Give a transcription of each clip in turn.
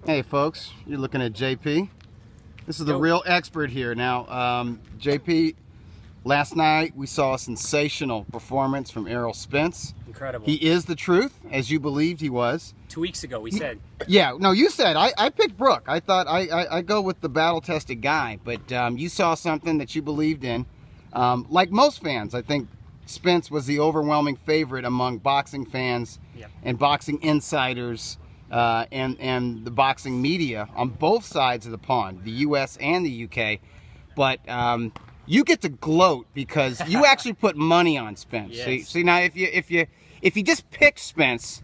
Hey folks, you're looking at JP. This is the real expert here. Now, JP, last night we saw a sensational performance from Errol Spence. Incredible. He is the truth, as you believed he was. 2 weeks ago we said. Yeah, no, you said. I picked Brooke. I thought I go with the battle-tested guy, but you saw something that you believed in. Like most fans, I think Spence was the overwhelming favorite among boxing fans and boxing insiders. And the boxing media on both sides of the pond, the U.S. and the U.K. But you get to gloat because you actually put money on Spence. Yes. See now, if you just pick Spence,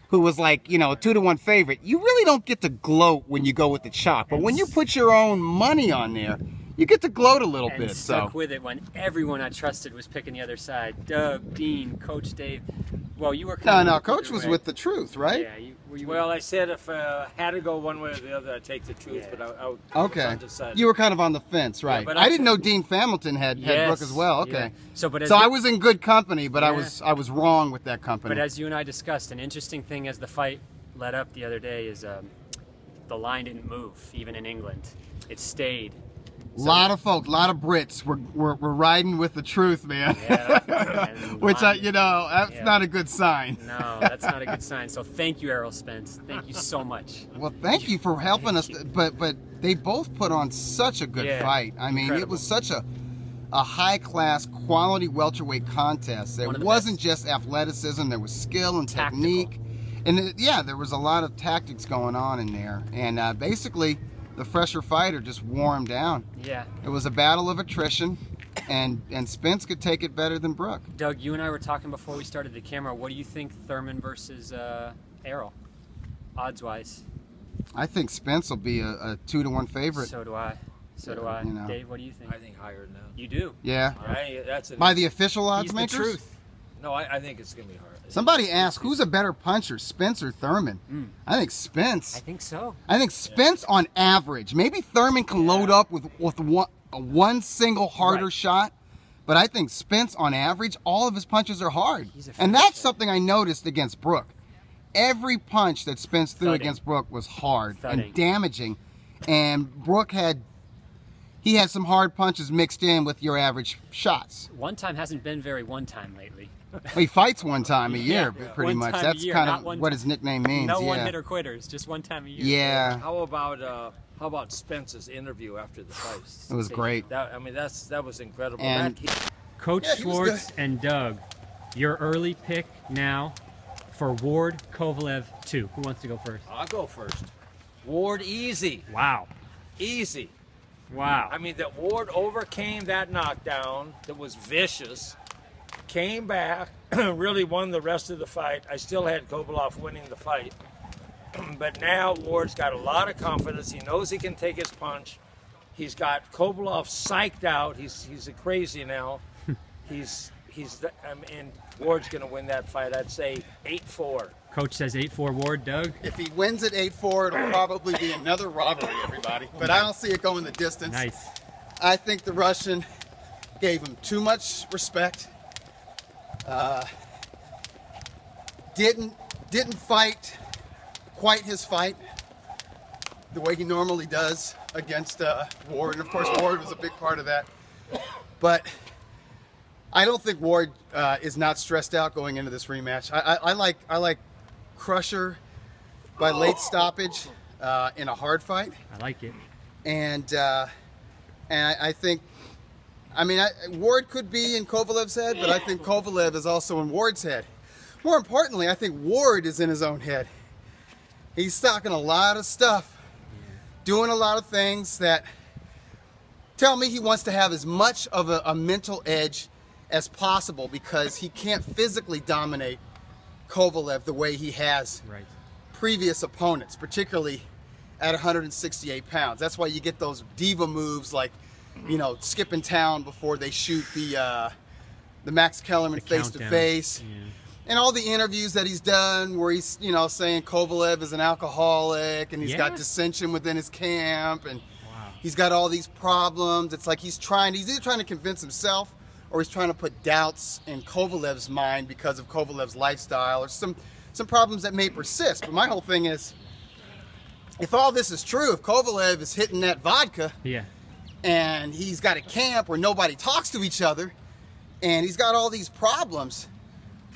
who was like, you know, a 2-to-1 favorite, you really don't get to gloat when you go with the chalk. But when you put your own money on there, you get to gloat a little and bit. Stuck with it when everyone I trusted was picking the other side. Doug, Dean, Coach Dave. Well, you were kind of Coach was with the truth, right? Yeah. Well, I said if I had to go one way or the other, I'd take the truth, but I was undecided. You were kind of on the fence, right? Yeah, but I didn't know Dean Familton had Brooke as well. Okay, yeah. So I was in good company, but I was wrong with that company. But as you and I discussed, an interesting thing as the fight led up the other day is the line didn't move, even in England. It stayed. A lot of folks, a lot of Brits were riding with the truth, man. Yeah, which that's not a good sign. No, that's not a good sign. So thank you, Errol Spence. Thank you so much. Well, thank you for helping us. But they both put on such a good fight. I mean, it was such a high-class, quality welterweight contest. There wasn't just athleticism. There was skill and technique. And there was a lot of tactics going on in there. And basically, the fresher fighter just wore him down. Yeah. It was a battle of attrition, and Spence could take it better than Brooke. Doug, you and I were talking before we started the camera. What do you think Thurman versus Errol, odds-wise? I think Spence will be a 2-to-1 favorite. So do I. So do I. You know. Dave, what do you think? I think higher than that. You do? Yeah. That's by the official odds He's makers? The truth. No, I think it's going to be hard. Somebody asked, who's a better puncher, Spence or Thurman? I think Spence. I think so. I think Spence on average. Maybe Thurman can load up with one single harder shot, but I think Spence on average, all of his punches are hard. And that's something I noticed against Brooke. Every punch that Spence threw against Brooke was hard and damaging. And Brooke had some hard punches mixed in with your average shots. One time hasn't been very one time lately. He fights one time a year, pretty much. That's kind of what his nickname means. No one-hitter quitters, just one time a year. Yeah. How about Spence's interview after the fight? It was great. That was incredible. And Coach Schwartz and Doug, your early pick now for Ward Kovalev 2. Who wants to go first? I'll go first. Ward, easy. Wow. Easy. Wow. I mean, that Ward overcame that knockdown that was vicious, came back, really won the rest of the fight. I still had Kovalev winning the fight. But now Ward's got a lot of confidence. He knows he can take his punch. He's got Kovalev psyched out. He's a crazy now. And Ward's going to win that fight. I'd say 8-4. Coach says 8-4 Ward. Doug? If he wins at 8-4, it'll probably be another robbery, everybody. But I don't see it going the distance. Nice. I think the Russian gave him too much respect. Didn't fight quite his fight the way he normally does against Ward. And of course, Ward was a big part of that. But I don't think Ward is not stressed out going into this rematch. I like Crusher by late stoppage in a hard fight. I like it. And I think, Ward could be in Kovalev's head, but I think Kovalev is also in Ward's head. More importantly, I think Ward is in his own head. He's talking a lot of stuff, doing a lot of things that tell me he wants to have as much of a mental edge as possible because he can't physically dominate Kovalev the way he has previous opponents, particularly at 168 pounds. That's why you get those diva moves like, you know, skipping town before they shoot the Max Kellerman face-to-face. And all the interviews that he's done where he's, you know, saying Kovalev is an alcoholic and he's got dissension within his camp and he's got all these problems. It's like he's either trying to convince himself or he's trying to put doubts in Kovalev's mind because of Kovalev's lifestyle or some problems that may persist. But my whole thing is, if all this is true, if Kovalev is hitting that vodka, Yeah. and he's got a camp where nobody talks to each other, and he's got all these problems,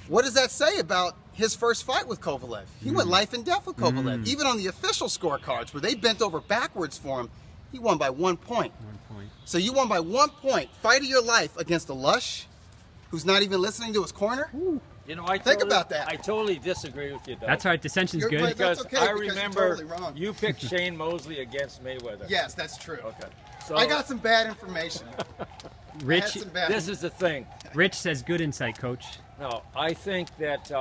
what does that say about his first fight with Kovalev? He went life and death with Kovalev. Even on the official scorecards where they bent over backwards for him, he won by 1 point. 1 point. So you won by 1 point, fight of your life against a lush who's not even listening to his corner? You know, Think about that. I totally disagree with you, Doug. That's all right. Dissension's You're good. right. Because That's okay, I because you're remember totally wrong. you picked Shane Mosley against Mayweather. Yes, that's true. Okay. So I got some bad information. Rich, I had some bad this is the thing. Rich says good insight, Coach. No, I think that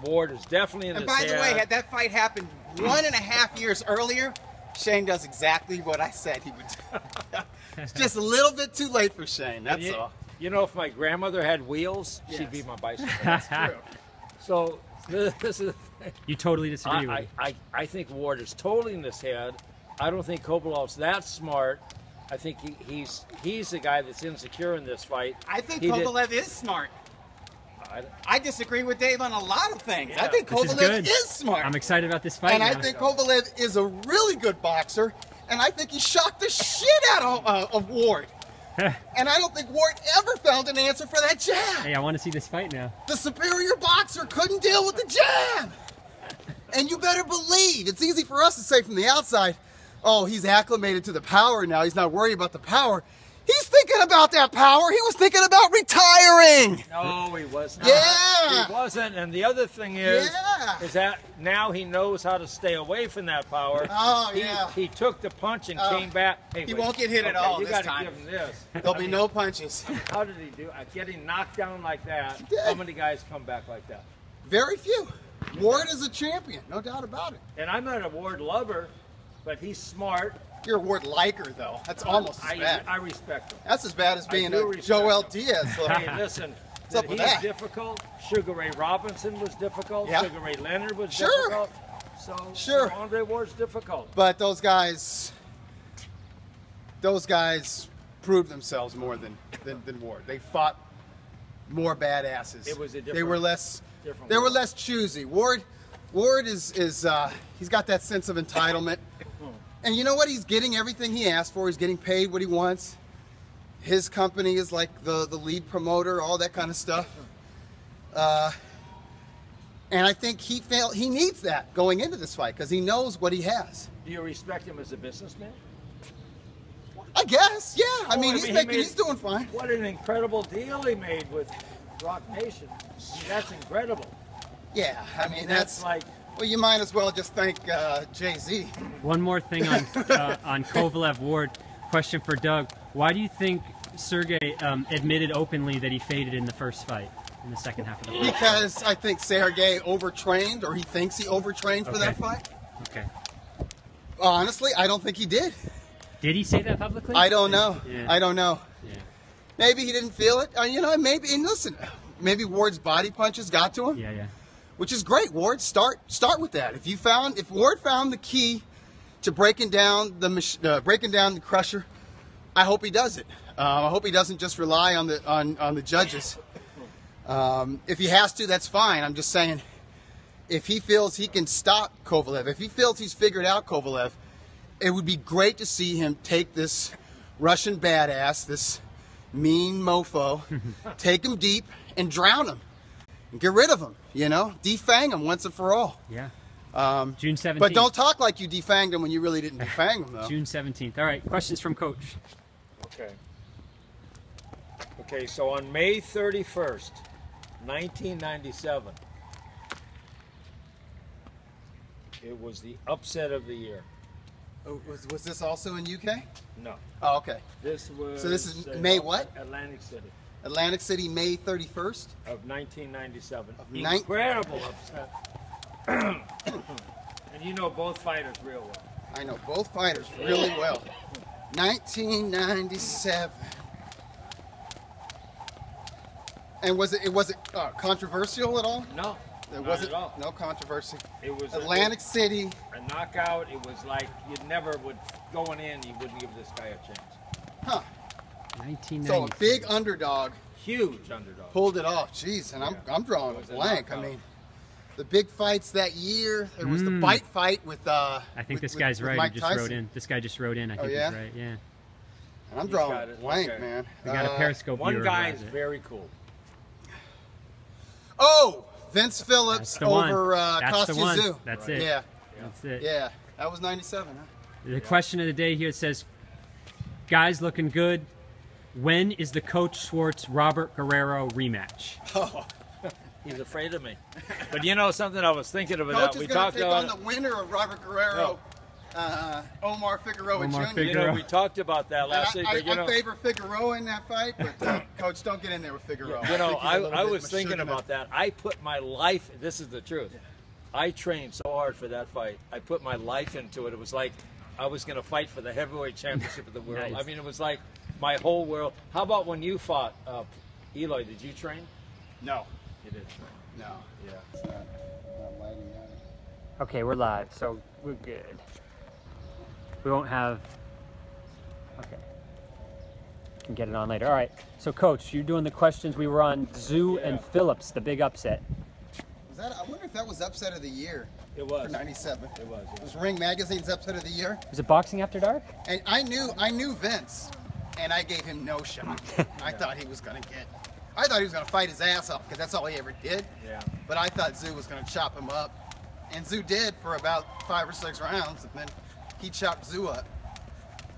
Ward is definitely in And his by the way, head. had that fight happened 1.5 years earlier, Shane does exactly what I said he would do. It's just a little bit too late for Shane, that's you, all. You know, if my grandmother had wheels, Yes. she'd be my bicycle. That's true. So this is. You totally disagree with it. I think Ward is totally in his head. I don't think Kovalov's that smart. I think he's the guy that's insecure in this fight. I think He did- Kovalev is smart. I disagree with Dave on a lot of things. I Yeah. think This is Kovalev good. is smart. I'm excited about this fight and I now. think Kovalev is a really good boxer, and I think he shocked the shit out of Ward. And I don't think Ward ever found an answer for that jab. Hey, I want to see this fight now. The superior boxer couldn't deal with the jab. And you better believe, it's easy for us to say from the outside, oh, he's acclimated to the power now. He's not worried about the power. He's thinking about that power. He was thinking about retiring. No, he was not. Yeah. He wasn't. And the other thing is Yeah. that now he knows how to stay away from that power. Oh, he, yeah. He took the punch and came back. Hey, he wait. won't get hit at Okay, all you this gotta time. give him this. There'll be no punches. How did he do? Getting knocked down like that. did. How many guys come back like that? Very few. Ward is a champion, no doubt about it. And I'm not a Ward lover, but he's smart. You're a Ward liker, though. That's almost as bad. I respect him. That's as bad as being do a respect Joel him. Diaz. Look. Hey, listen. What's up with he's that? difficult. Sugar Ray Robinson was difficult. Yeah. Sugar Ray Leonard was Sure. difficult. Sure. So Andre Ward's difficult. But those guys proved themselves more than Ward. They fought more badasses. It was a They different- were less. different They were world. less choosy. Ward is he's got that sense of entitlement, and you know what? He's getting everything he asked for. He's getting paid what he wants. His company is like the lead promoter, all that kind of stuff. And I think he needs that going into this fight because he knows what he has. Do you respect him as a businessman? I guess, yeah. I mean, he's doing fine. What an incredible deal he made with Rock Nation. I mean, that's incredible. Yeah, I mean that's like. well, you might as well just thank Jay-Z. One more thing on Kovalev Ward. Question for Doug. Why do you think Sergey admitted openly that he faded in the first fight, in the second half of the fight? Because I think Sergey overtrained, or he thinks he overtrained for that fight. Okay. Honestly, I don't think he did. Did he say that publicly? I don't know. Yeah. I don't know. Yeah. Maybe he didn't feel it. Maybe. And listen, maybe Ward's body punches got to him, Yeah. which is great. Ward, start with that. If Ward found the key to breaking down the crusher, I hope he does it. I hope he doesn't just rely on the judges. If he has to, that's fine. I'm just saying, if he feels he can stop Kovalev, if he feels he's figured out Kovalev, it would be great to see him take this Russian badass, this mean mofo, take him deep and drown him. And get rid of him, defang him once and for all. Yeah. June 17th. But don't talk like you defanged him when you really didn't defang him, though. June 17th. All right, questions from Coach. Okay, so on May 31st, 1997, it was the upset of the year. Oh, was this also in UK? No. Oh, okay. This was... So this is May what? Atlantic City Atlantic City, May 31st. of 1997. nine- Incredible upset. And you know both fighters real well. I know both fighters really well. 1997. And was it controversial at all? No, There not wasn't at all. no controversy. It was Atlantic City. a knockout. It was like you never would, going in, you wouldn't give this guy a chance. Huh. 1990. So a big underdog Huge underdog. pulled it off. Jeez, and I'm drawing It was a a blank. I knockout. mean, the big fights that year. There was the bite fight with. I think this guy's right. Mike He just Tyson. wrote in. This guy just wrote in. I think yeah? he's right. Yeah. I'm He's drawing got it. blank, Okay. man. We got a Periscope One viewer guy who is has it. very cool. Oh, Vince Phillips That's the one. over That's Kostya the one. Tszyu. That's Right. it. Yeah, That's it. yeah. That was 97, huh? The question of the day here says, guys looking good. When is the Coach Schwartz Robert Guerrero rematch? Oh, He's afraid of me. But you know something I was thinking about? Coach is We going talked to take on about the winner of Robert Guerrero, Omar Figueroa Omar Jr. Figueroa. you know, we talked about that last week. But you know, I favor Figueroa in that fight, but Coach, don't get in there with Figueroa. you know, think he's a little I bit was mature thinking enough. about that. I put my life. This is the truth. I trained so hard for that fight. I put my life into it. It was like I was going to fight for the heavyweight championship of the world. Nice. I mean, it was like my whole world. How about when you fought Eloy? Did you train? No, You did train. no. Yeah. It's not lighting out. Okay, we're live, so we're good. We won't have. Okay. Can get it on later. All right. So, Coach, you're doing the questions. We were on Tszyu and Phillips, the big upset. Was that? I wonder if that was upset of the year It for was. '97. It was. Was Ring Magazine's upset of the year? Was it Boxing After Dark? And I knew Vince, and I gave him no shot. I thought he was gonna fight his ass off because that's all he ever did. Yeah. But I thought Tszyu was gonna chop him up, and Tszyu did for about 5 or 6 rounds, and then he chopped Tszyu up.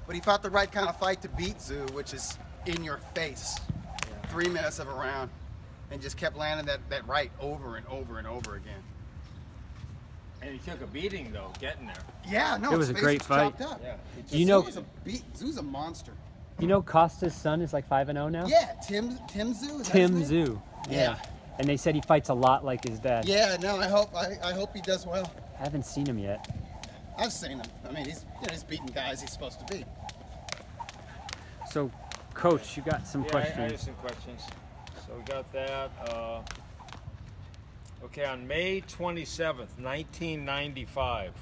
But he fought the right kind of fight to beat Tszyu, which is in your face, 3 minutes of a round, and just kept landing that right over and over and over again. And he took a beating though, getting there. Yeah, no, It was his a face great fight. chopped up. Yeah. You know- Tszyu's a monster. You know Costa's son is like 5-0 now? Yeah, Tim Tszyu. is that his Tim name? Tszyu. Yeah. And they said he fights a lot like his dad. Yeah, no, I hope he does well. I haven't seen him yet. I've seen him. I mean, he's beating guys he's supposed to beat. So, Coach, you got some Yeah, I questions. have some questions. So we got that. Okay, on May 27th, 1995,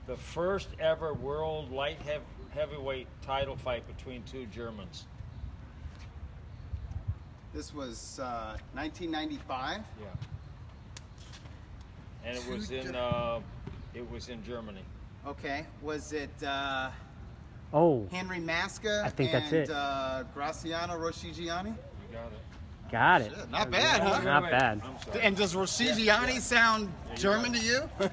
the first ever world light heavyweight title fight between two Germans. This was 1995. Yeah. And it was Two in Germany. Okay, was it Oh, Henry Masca I think that's it. Graciano Roscigiani? You got it. got it. Shit, not bad, huh? Not bad. I'm sorry. And does Roscigiani sound German to you? No,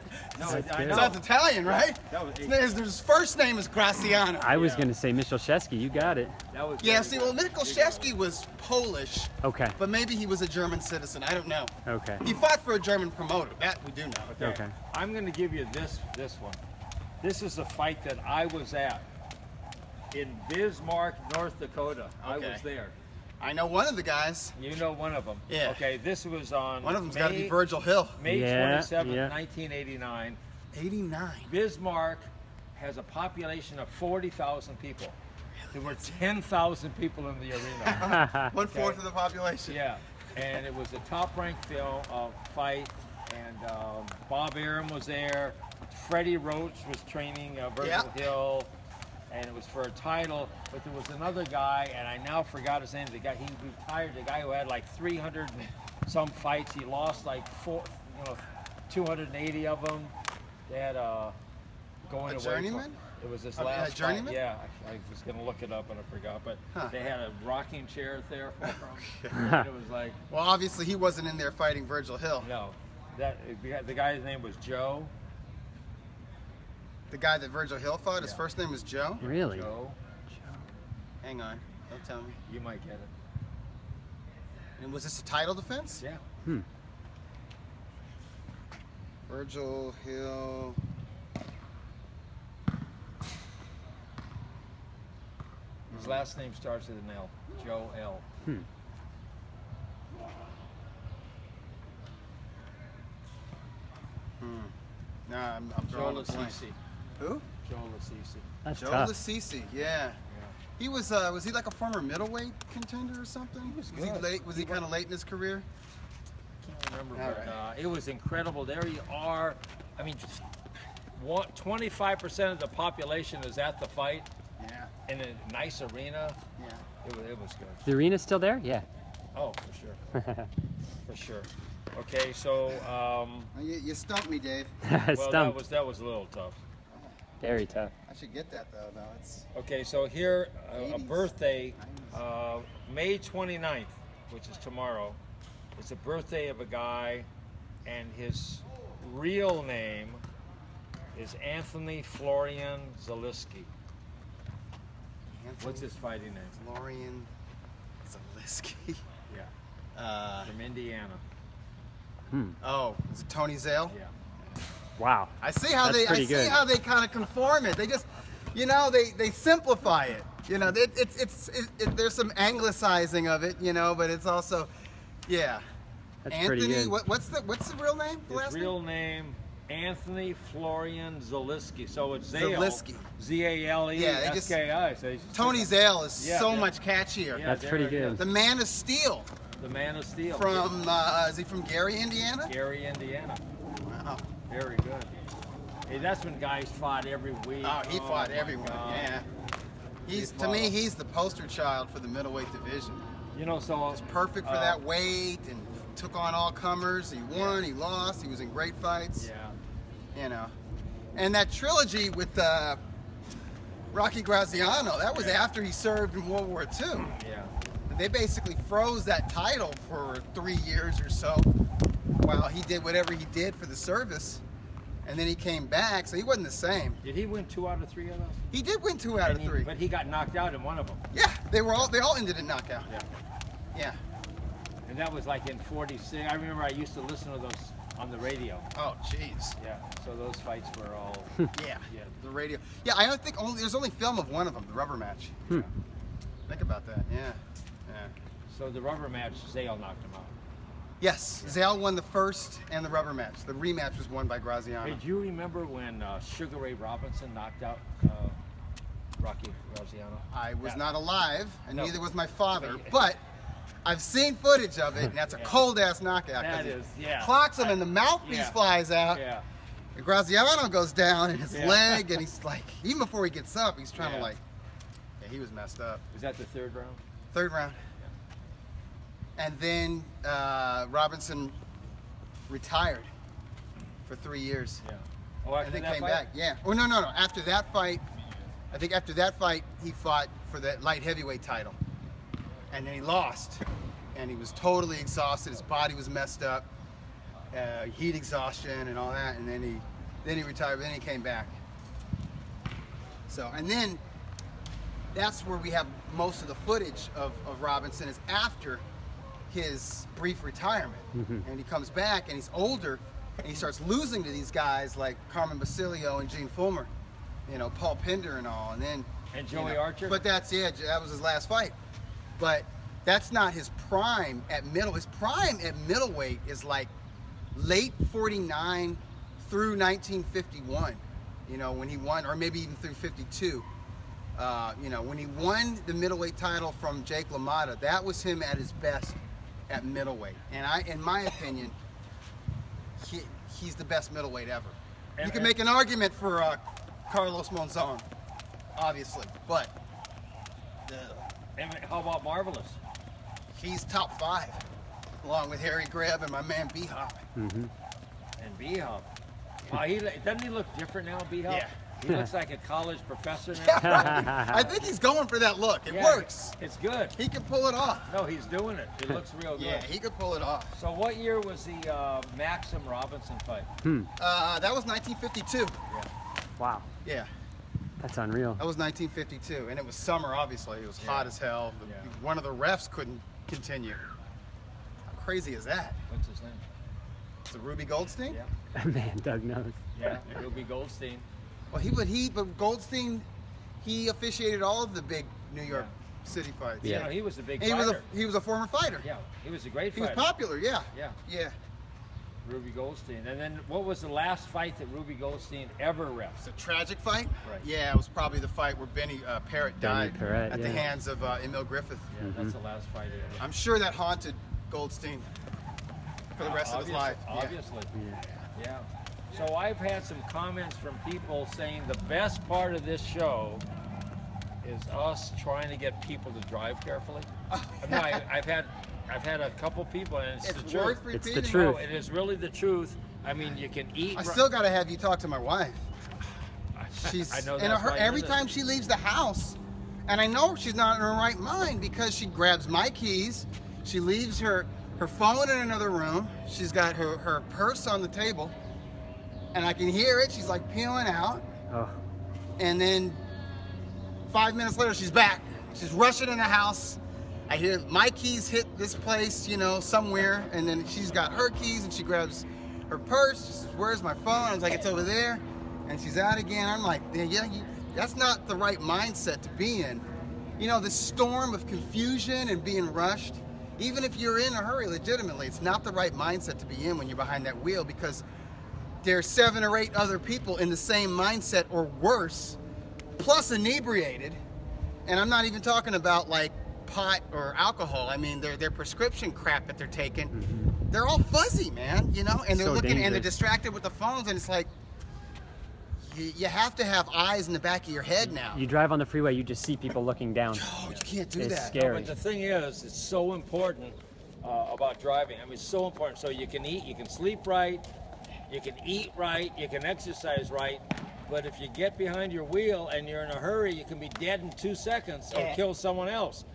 That's I good. know. Sounds Italian, right? That was, His first name is Graciano. I was going to say Michalczewski. You got it. that was Yeah, very see, good. well, Michalczewski was Polish, Okay. but maybe he was a German citizen. I don't know. Okay. He fought for a German promoter. That we do know. Okay. I'm going to give you this one. This is a fight that I was at in Bismarck, North Dakota. I Okay. was there. I know one of the guys. You know one of them. Yeah. Okay, this was on One of them's got to be May, Virgil Hill. May Yeah, 27, yeah. 1989. 89. Bismarck has a population of 40,000 people. There were 10,000 people in the arena. 1/4 of the population. Yeah, and it was a top-ranked fight, and Bob Arum was there. Freddie Roach was training Virgil Hill, and it was for a title. But there was another guy, and I now forgot his name. The guy, he retired. The guy who had like 300 and some fights. He lost like 280 of them. They had going A away. journeyman? It was his A last fight. journeyman? Yeah, I was gonna look it up and I forgot. But Huh. they had a rocking chair there for him. And it was like, Well, obviously he wasn't in there fighting Virgil Hill. no, the guy's name was Joe. The guy that Virgil Hill fought, his first name was Joe. Really? Joe, Hang on, don't tell me. you might get it. And was this a title defense? Yeah. Virgil Hill. His last name starts with an L. Joe L. Nah, I'm Joe drawing a blank. Lasisi. Who? Joe Lasisi. That's Joe tough. Lasisi, yeah. He was he like a former middleweight contender or something? was he good. late? Was he kind of late in his career? Can't remember, All but right. it was incredible. There you are. I mean, 25% of the population is at the fight Yeah, in a nice arena. yeah. It was good. The arena's still there? Yeah. Oh, for sure. For sure. Okay, so You stumped me, Dave. well, Stumped. that was a little tough. Very tough. I should get that though. No, it's Okay, so here a 80s, birthday, 90s. May 29th, which is tomorrow. It's a birthday of a guy, and his real name is Anthony Florian Zaleski. What's his fighting name? Florian Zaleski. Yeah. From Indiana. Oh, is it Tony Zale? Yeah. Wow. I see how That's they. I pretty see good. how they kind of conform it. They just, they simplify it. There's some anglicizing of it, but it's also, yeah. That's Anthony, pretty good. what's the real name? The His last real name, Anthony Florian Zaleski. So it's Zale. Zaleski. Z-A-L-E-S-K-I. So he's Tony Zale is Yeah, so yeah. much catchier. Yeah, That's there pretty it good. is. The Man of Steel The Man of Steel. from, is he from Gary, Indiana? Gary, Indiana. Wow. Very good. Hey, that's when guys fought every week. Oh, he fought my everyone. God. Yeah. He's To me, he's the poster child for the middleweight division. So He's perfect for that weight and took on all comers. He won, he lost, he was in great fights. Yeah. And that trilogy with Rocky Graziano, that was after he served in World War II. Yeah. They basically froze that title for 3 years or so while he did whatever he did for the service. And then he came back, so he wasn't the same. Did he win 2 out of 3 of those? He did win 2 out of 3. But he got knocked out in one of them. Yeah, they all ended in knockout. Yeah. Yeah. And that was like in 46. I remember I used to listen to those on the radio. Oh, jeez. Yeah. So those fights were all. Yeah. The radio. Yeah, I don't think there's only film of one of them, the rubber match. Think about that. Yeah. So the rubber match, Zale knocked him out. Yes, Zale won the first and the rubber match. The rematch was won by Graziano. Hey, do you remember when Sugar Ray Robinson knocked out Rocky Graziano? I was not alive, and No. neither was my father, but I've seen footage of it, and that's a cold-ass knockout. 'Cause That he is, yeah. clocks him, and the mouthpiece Yeah. flies out. Yeah. And Graziano goes down in his Yeah. leg, and he's like, even before he gets up, he's trying to Yeah. he was messed up. Was that the 3rd round? 3rd round. And then Robinson retired for 3 years. Yeah. Oh, And then came back. Yeah. Oh, no. After that fight, I think after that fight, he fought for the light heavyweight title. And then he lost. And he was totally exhausted. His body was messed up. Heat exhaustion and all that. And then he retired. Then he came back. So, and then that's where we have most of the footage of Robinson is after his brief retirement. And he comes back and he's older and he starts losing to these guys like Carmen Basilio and Gene Fulmer, Paul Pender and all. And Joey Archer? But that was his last fight. But that's not his prime at middle. His prime at middleweight is like late 49 through 1951, when he won, or maybe even through 52. When he won the middleweight title from Jake LaMotta, that was him at his best at middleweight. And in my opinion, he's the best middleweight ever. You can make an argument for Carlos Monzon, obviously, but And how about Marvelous? he's top 5, along with Harry Greb and my man B-Hop. And B-Hop. Wow, doesn't he look different now, B-Hop? Yeah. He looks like a college professor now. I think he's going for that look. It Yeah, works. It's good. He can pull it off. No, he's doing it. It looks real good. Yeah, he could pull it off. So what year was the Maxim Robinson fight? That was 1952. Yeah. Wow. Yeah, That's unreal. that was 1952, and it was summer. Obviously, it was hot as hell. Yeah. One of the refs couldn't continue. How crazy is that? What's his name? Is it Ruby Goldstein? Yeah. Man, Doug knows. Yeah, Ruby Goldstein. Well, but Goldstein, he officiated all of the big New York City fights. You know, he was a big He fighter. was a former fighter. Yeah, he was a great He fighter. was popular. Yeah. Yeah. Ruby Goldstein. And then what was the last fight that Ruby Goldstein ever refed? It's a tragic fight. Right. Yeah, it was probably the fight where Benny Parrott died Parrott, at the yeah. hands of Emil Griffith. Yeah, that's the last fight he ever. I'm sure that haunted Goldstein for the rest of his life. Yeah. Obviously. Yeah. So I've had some comments from people saying the best part of this show is us trying to get people to drive carefully. No, I've had I've had a couple people, and it's the It's truth. worth repeating. It's the truth. No, it is really the truth. I mean, you can eat. I still got to have you talk to my wife. She's I know in that's why every you're time she leaves the house, and I know she's not in her right mind because she grabs my keys, she leaves her phone in another room, she's got her purse on the table, and I can hear it. She's like peeling out, Oh. and then 5 minutes later she's back. She's rushing in the house. I hear my keys hit this place, you know, somewhere, and then she's got her keys and she grabs her purse. She says, "Where's my phone?" I was like, "It's over there." And she's out again. I'm like, yeah, that's not the right mindset to be in. You know, this storm of confusion and being rushed, even if you're in a hurry legitimately, it's not the right mindset to be in when you're behind that wheel, because there's 7 or 8 other people in the same mindset or worse, plus inebriated. And I'm not even talking about like pot or alcohol. I mean, their prescription crap that they're taking. Mm-hmm. They're all fuzzy, man, you know, and they're So looking and they're dangerous. distracted with the phones, and it's like, you have to have eyes in the back of your head now. You drive on the freeway, you just see people looking down. Oh, you can't do It's that. scary. But the thing is, it's so important about driving. I mean, it's so important. So you can eat, you can sleep right, you can eat right, you can exercise right. But if you get behind your wheel and you're in a hurry, you can be dead in 2 seconds or kill someone else.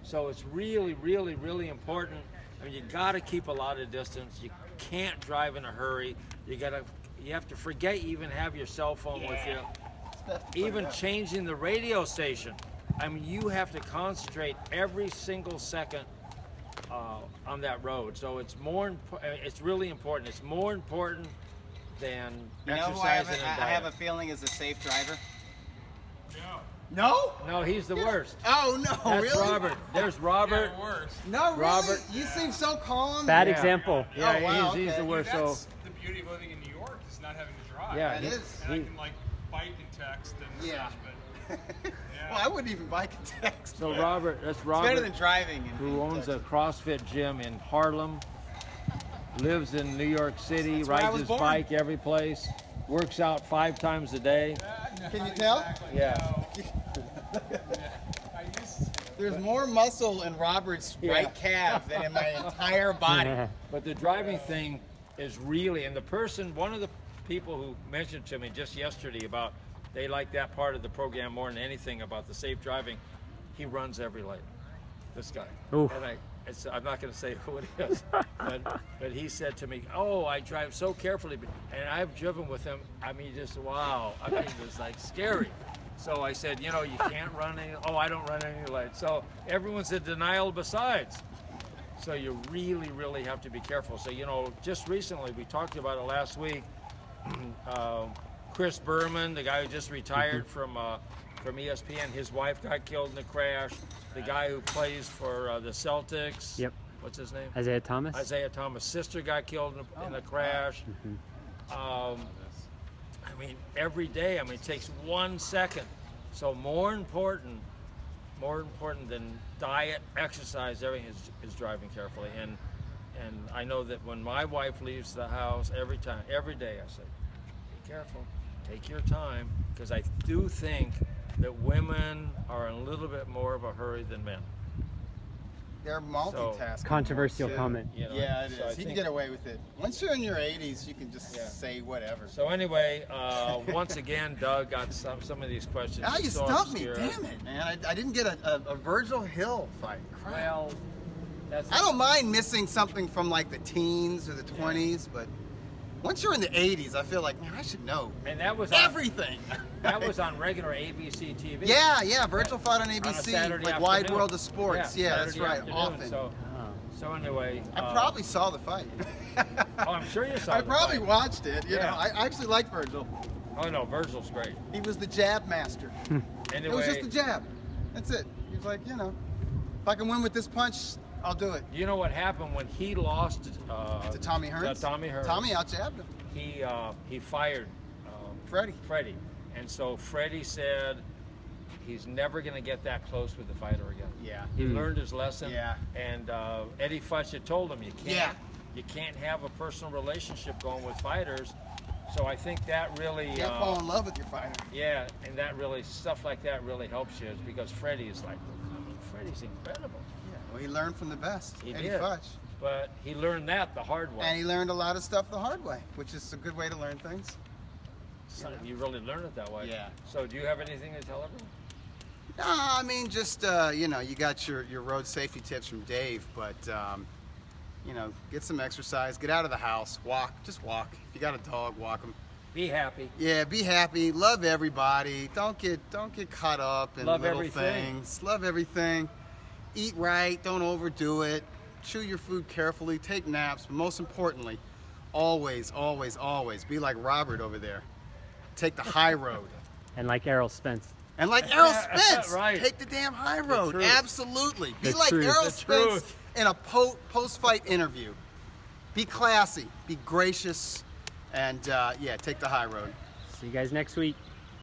So it's really, really, really important. I mean, you got to keep a lot of distance. You can't drive in a hurry. You have to forget you even have your cell phone with you. Even changing the radio station. I mean, you have to concentrate every single second on that road. So it's it's really important. It's more important than You know who exercising and I have a diet. feeling is a safe driver? No. No, he's the worst. Oh no, That's really? Robert. There's Robert. No, really? Robert. You seem so calm. Bad Yeah. example. Yeah, Oh, wow, he's okay. the worst. So That's the beauty of living in New York, is not having to drive. yeah, That he- is. And I he- can like bike and text and Yeah. such, but yeah. Well, I wouldn't even bike and text. so Robert, that's It's Robert. better than driving. Who owns a CrossFit gym in Harlem, lives in New York City, That's where I rides was his born. bike every place, works out 5 times a day. Can you tell? Yeah. I used There's more muscle in Robert's right calf than in my entire body. But the driving thing is really, and one of the people who mentioned to me just yesterday about they like that part of the program more than anything about the safe driving, he runs every lane, this guy. Oof. And I'm not going to say who it is, but he said to me, "Oh, I drive so carefully," and I've driven with him. I mean, just wow. I mean, it was like scary. So I said, you can't run any. Oh, I don't run any lights. So everyone's in denial besides. So you really, really have to be careful. So just recently we talked about it last week. Chris Berman, the guy who just retired from ESPN, his wife got killed in a crash. The guy who plays for the Celtics. Yep. What's his name? Isaiah Thomas. Isaiah Thomas' sister got killed in a crash. I mean, every day. I mean, it takes 1 second. So more important than diet, exercise, everything is driving carefully. And I know that when my wife leaves the house, every day, I say, be careful, take your time, because I do think that women are in a little bit more of a hurry than men. They're multitasking. Controversial too. comment. Yeah, it is. So I You can think- get away with it. Once you're in your 80s, you can just say whatever. So anyway, once again, Doug got some of these questions. Ah, you so stumped me. obscure. Damn it, man. I didn't get a Virgil Hill fight. Crap. Well, that's I don't mind missing something from like the teens or the 20s, but once you're in the 80s, I feel like, man, I should know And that was everything. That was on regular ABC TV. Yeah, Virgil fought on On a ABC, Saturday like Wide afternoon. World of Sports. Yeah, that's Saturday right, afternoon. often. So anyway, I probably saw the fight. Oh, I'm sure you saw. I the probably fight. watched it. You Yeah. know, I actually like Virgil. Oh no, Virgil's great. He was the jab master. Anyway, It was just a jab. That's it. He was like, if I can win with this punch, I'll do it. you know what happened when he lost To Tommy Hearns. To Tommy Hearns. Tommy out-jabbed him. He fired Freddie. and so Freddie said he's never going to get that close with the fighter again. Yeah. He learned his lesson. Yeah. And Eddie Futch had told him you can't have a personal relationship going with fighters. So I think that really You can't fall in love with your fighter. yeah, and that really stuff like that really helps you, is because Freddie is like, Freddie's incredible. Well, he learned from the best. He Eddie did. Futch. But he learned that the hard way. And he learned a lot of stuff the hard way, which is a good way to learn things. So you really learn it that way. Yeah. So do you have anything to tell everyone? No, I mean, just, you know, you got your road safety tips from Dave, but, you know, get some exercise, get out of the house, walk, just walk. If you got a dog, walk them. Be happy. Yeah, be happy, love everybody, don't get caught up in Love little everything. things. Love everything. Eat right, don't overdo it. Chew your food carefully, take naps, but most importantly, always, always, always be like Robert over there. Take the high road. And like Errol Spence. And like Errol Spence, Right. take the damn high road. truth. Absolutely. Be The like truth. Errol The Spence truth. in a post-fight interview. Be classy, be gracious, and yeah, take the high road. See you guys next week.